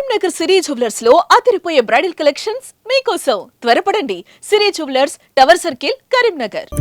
కరీంనగర్ సిరి jewellers లో అదిరిపోయే bridal collections మీకోసం త్వరపడండి. Siri jewellers, tower circle, Karimnagar.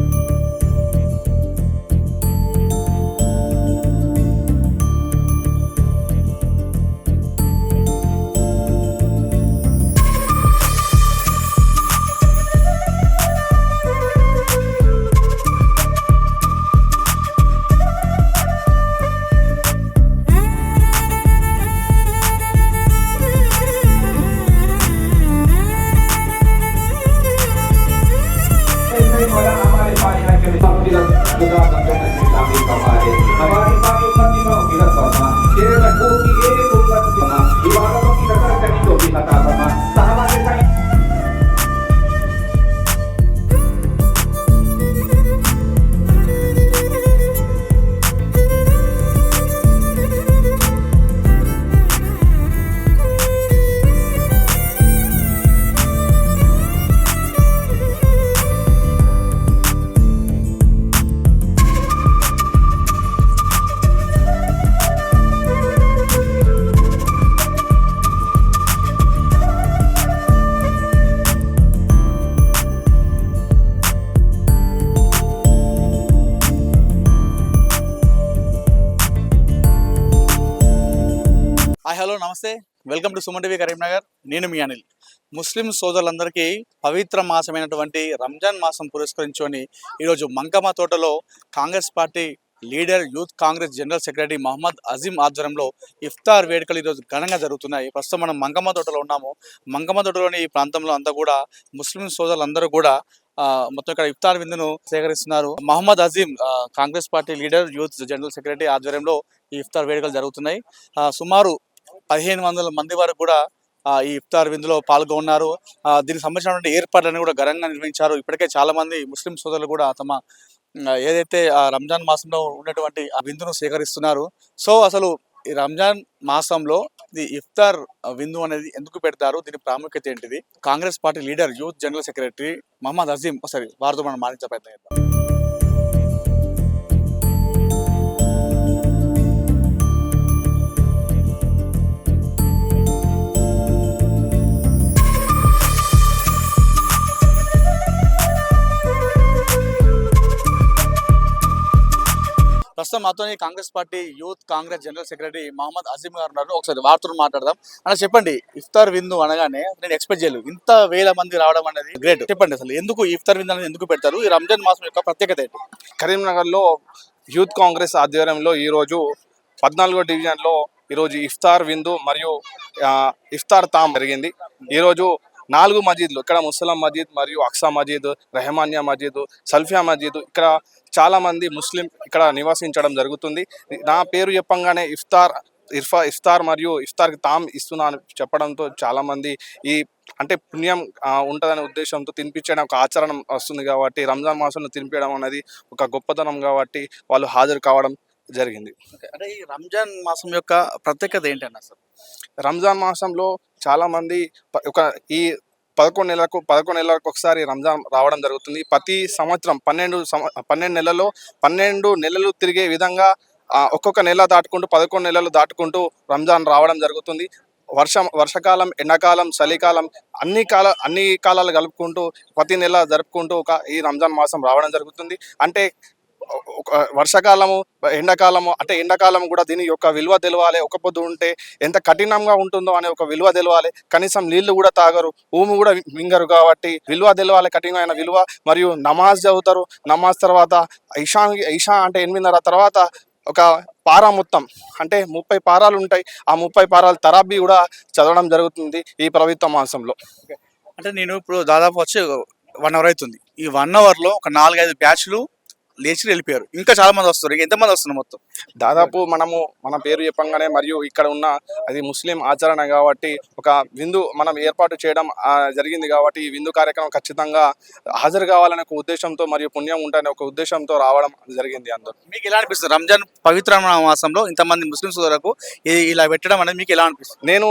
Hello నమస్తే, welcome to Suman TV Karimnagar. నేను మీ అనిల్. ముస్లిం సోదరులందరికీ పవిత్ర మాసమైనటువంటి రంజాన్ మాసం పురస్కరించుకొని ఈరోజు మంకమ్మ తోటలో Congress party leader, youth Congress general secretary Mohammed Azeem ఆధ్వర్యంలో ఇఫ్తార్ వేడుకలు ఈరోజు ఘనంగా జరుగుతున్నాయి. ప్రస్తుతం మనం మంకమ్మ తోటలో ఉన్నాము. మంకమ్మ తోటలోని ఈ ప్రాంతంలో అంతా కూడా ముస్లిం సోదరులందరూ కూడా మొత్తం ఇక్కడ ఇఫ్తార్ విందును సేకరిస్తున్నారు. Mohammed Azeem Congress party leader, youth general secretary ఆధ్వర్యంలో ఈ ఇఫ్తార్ వేడుకలు జరుగుతున్నాయి. సుమారు 1500 మంది వరకు కూడా ఈ ఇఫ్తార్ విందులో పాల్గొన్నారు. దీనికి సంబంధించినటువంటి ఏర్పాట్లను కూడా ఘనంగా నిర్వహించారు. ఇప్పటికే చాలా మంది ముస్లిం సోదరులు కూడా తమ ఏదైతే రంజాన్ మాసంలో ఉన్నటువంటి ఆ విందును సేకరిస్తున్నారు. సో అసలు ఈ రంజాన్ మాసంలో ఈ ఇఫ్తార్ విందు అనేది ఎందుకు పెడతారు, దీని ప్రాముఖ్యత ఏంటిది, Congress party leader, youth general secretary Mohammed Azeem ఒకసారి వారితో మనం మాట్లాడే ప్రయత్నం చేద్దాం. ప్రస్తుతం మాతో Congress party youth Congress general secretary Mohammed Azeem గారు ఉన్నారు. ఒకసారి వార్తలు మాట్లాడదాం. అలా చెప్పండి, ఇఫ్తార్ విందు అనగానే నేను ఎక్స్పెక్ట్ చేయలేదు ఇంత వేల మంది రావడం అనేది గ్రేట్. చెప్పండి అసలు ఎందుకు ఇఫ్తార్ విందు అనేది ఎందుకు పెడతారు, ఈ రంజాన్ మాసం యొక్క ప్రత్యేకత ఏంటి? కరీంనగర్లో యూత్ కాంగ్రెస్ ఆధ్వర్యంలో ఈరోజు 14వ డివిజన్లో ఈరోజు ఇఫ్తార్ విందు మరియు ఇఫ్తార్ తామ్ జరిగింది. ఈరోజు 4 మజీద్లు, ఇక్కడ ముస్లిం మజీద్ మరియు అక్సా మజీద్, రెహమానియా మజీద్, సల్ఫియా మజీద్, ఇక్కడ చాలా మంది ముస్లిం ఇక్కడ నివసించడం జరుగుతుంది. నా పేరు చెప్పంగానే ఇఫ్తార్ మరియు ఇఫ్తార్కి తామ్ ఇస్తున్నాను చెప్పడంతో చాలామంది ఈ అంటే పుణ్యం ఉంటుందనే ఉద్దేశంతో తినిపించడం ఒక ఆచరణ వస్తుంది కాబట్టి రంజాన్ మాసంలో తినిపించడం అనేది ఒక గొప్పతనం కాబట్టి వాళ్ళు హాజరు కావడం జరిగింది. అంటే ఈ రంజాన్ మాసం యొక్క ప్రత్యేకత ఏంటన్నా సార్? రంజాన్ మాసంలో చాలామంది ఈ 11 నెలలకు ఒకసారి రంజాన్ రావడం జరుగుతుంది. ప్రతి సంవత్సరం 12 నెలల్లో 12 నెలలు తిరిగే విధంగా ఒక్కొక్క నెల దాటుకుంటూ 11 నెలలు దాటుకుంటూ రంజాన్ రావడం జరుగుతుంది. వర్షకాలం, ఎండాకాలం, చలికాలం అన్ని కాలాలు కలుపుకుంటూ ప్రతి నెల జరుపుకుంటూ ఈ రంజాన్ మాసం రావడం జరుగుతుంది. అంటే వర్షాకాలము, ఎండాకాలము, అంటే ఎండాకాలం కూడా దీని యొక్క విలువ తెలవాలి. ఒక పొద్దు ఉంటే ఎంత కఠినంగా ఉంటుందో అనే ఒక విలువ తెలవాలి. కనీసం నీళ్లు కూడా తాగరు, ఊము కూడా మింగరు కాబట్టి విలువ తెలవాలి, కఠినమైన విలువ. మరియు నమాజ్ చదువుతారు. నమాజ్ తర్వాత ఇషా అంటే 8:30 తర్వాత ఒక పారా మొత్తం అంటే 30 పారాలు ఉంటాయి. ఆ 30 పారాలు తరాబీ కూడా చదవడం జరుగుతుంది ఈ పవిత్ర మాసంలో. అంటే నేను ఇప్పుడు దాదాపు వచ్చి 1 అవర్ అవుతుంది. ఈ 1 అవర్లో ఒక 4-5 బ్యాచ్లు లేచి వెళ్ళిపోయారు. ఇంకా చాలా మంది వస్తారు. ఎంతమంది వస్తున్నారు మొత్తం? దాదాపు మన పేరు చెప్పంగానే మరియు ఇక్కడ ఉన్న అది ముస్లిం ఆచరణ కాబట్టి ఒక విందు మనం ఏర్పాటు చేయడం జరిగింది కాబట్టి ఈ విందు కార్యక్రమం ఖచ్చితంగా హాజరు కావాలనే ఒక ఉద్దేశంతో మరియు పుణ్యం ఉంటనే ఒక ఉద్దేశంతో రావడం జరిగింది. అందరూ మీకు ఎలా అనిపిస్తుంది రంజాన్ పవిత్ర మాసంలో ఇంతమంది ముస్లిం సోదరులకు ఇలా పెట్టడం అనేది మీకు ఎలా అనిపిస్తుంది? నేను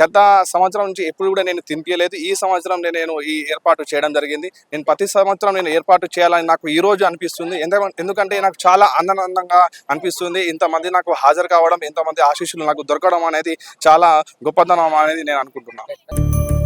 గత సంవత్సరం నుంచి ఎప్పుడు కూడా నేను తినిపించలేదు. ఈ సంవత్సరం నేను ఈ ఏర్పాటు చేయడం జరిగింది. నేను ప్రతి సంవత్సరం నేను ఏర్పాటు చేయాలని నాకు ఈ రోజు అనిపిస్తుంది. ఎందుకంటే నాకు చాలా ఆనందంగా అనిపిస్తుంది. ఇంతమంది నాకు హాజరు కావడం, ఇంతమంది ఆశీస్సులు నాకు దొరకడం అనేది చాలా గొప్పతనం అనేది నేను అనుకుంటున్నాను.